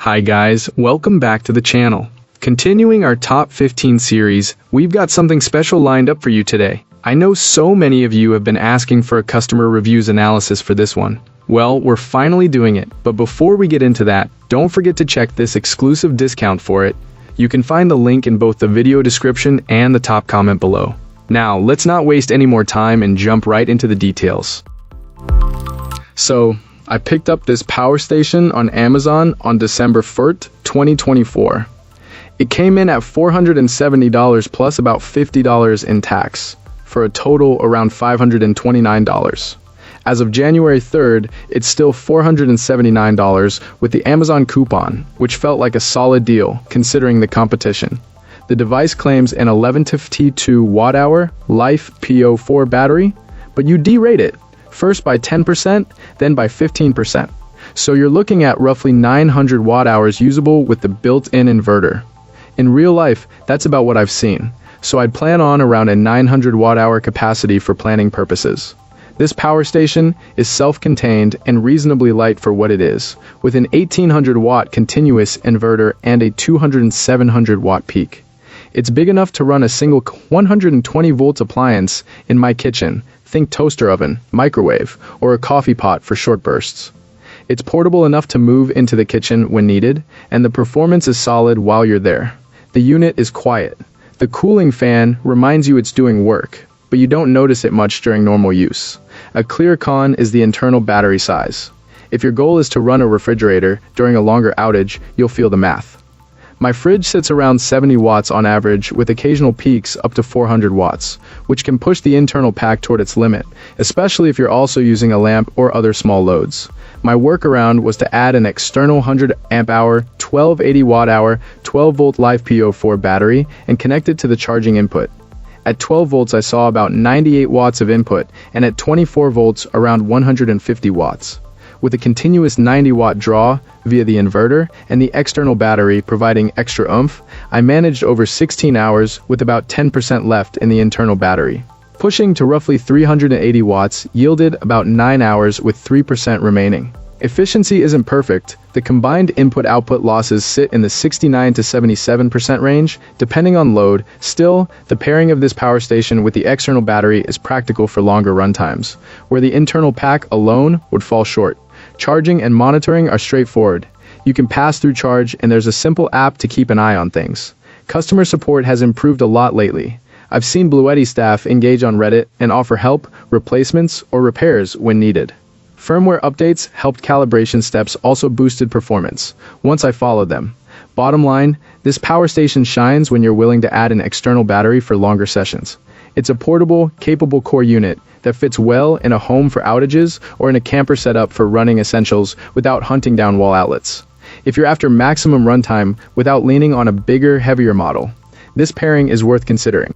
Hi guys, welcome back to the channel. Continuing our top 15 series, we've got something special lined up for you today. I know so many of you have been asking for a customer reviews analysis for this one. Well, we're finally doing it, but before we get into that, don't forget to check this exclusive discount for it. You can find the link in both the video description and the top comment below. Now, let's not waste any more time and jump right into the details. So, I picked up this power station on Amazon on December 1st, 2024. It came in at $470 plus about $50 in tax, for a total around $529. As of January 3rd, it's still $479 with the Amazon coupon, which felt like a solid deal considering the competition. The device claims an 1152 watt-hour Life PO4 battery, but you derate it, first by 10%, then by 15%. So you're looking at roughly 900 watt-hours usable with the built-in inverter. In real life, that's about what I've seen, so I'd plan on around a 900 watt-hour capacity for planning purposes. This power station is self-contained and reasonably light for what it is, with an 1800 watt continuous inverter and a 200 and 700 watt peak. It's big enough to run a single 120 volts appliance in my kitchen, think toaster oven, microwave, or a coffee pot for short bursts. It's portable enough to move into the kitchen when needed, and the performance is solid while you're there. The unit is quiet. The cooling fan reminds you it's doing work, but you don't notice it much during normal use. A clear con is the internal battery size. If your goal is to run a refrigerator during a longer outage, you'll feel the math. My fridge sits around 70 watts on average, with occasional peaks up to 400 watts, which can push the internal pack toward its limit, especially if you're also using a lamp or other small loads. My workaround was to add an external 100 amp hour, 1280 watt hour, 12 volt Life PO4 battery and connect it to the charging input. At 12 volts I saw about 98 watts of input, and at 24 volts around 150 watts. With a continuous 90 watt draw via the inverter and the external battery providing extra oomph, I managed over 16 hours with about 10% left in the internal battery. Pushing to roughly 380 watts yielded about 9 hours with 3% remaining. Efficiency isn't perfect. The combined input-output losses sit in the 69 to 77% range, depending on load. Still, the pairing of this power station with the external battery is practical for longer runtimes, where the internal pack alone would fall short. Charging and monitoring are straightforward. You can pass through charge, and there's a simple app to keep an eye on things. Customer support has improved a lot lately. I've seen BLUETTI staff engage on Reddit and offer help, replacements, or repairs when needed. Firmware updates helped calibration steps also boosted performance, once I followed them. Bottom line, this power station shines when you're willing to add an external battery for longer sessions. It's a portable, capable core unit that fits well in a home for outages or in a camper setup for running essentials without hunting down wall outlets. If you're after maximum runtime without leaning on a bigger, heavier model, this pairing is worth considering.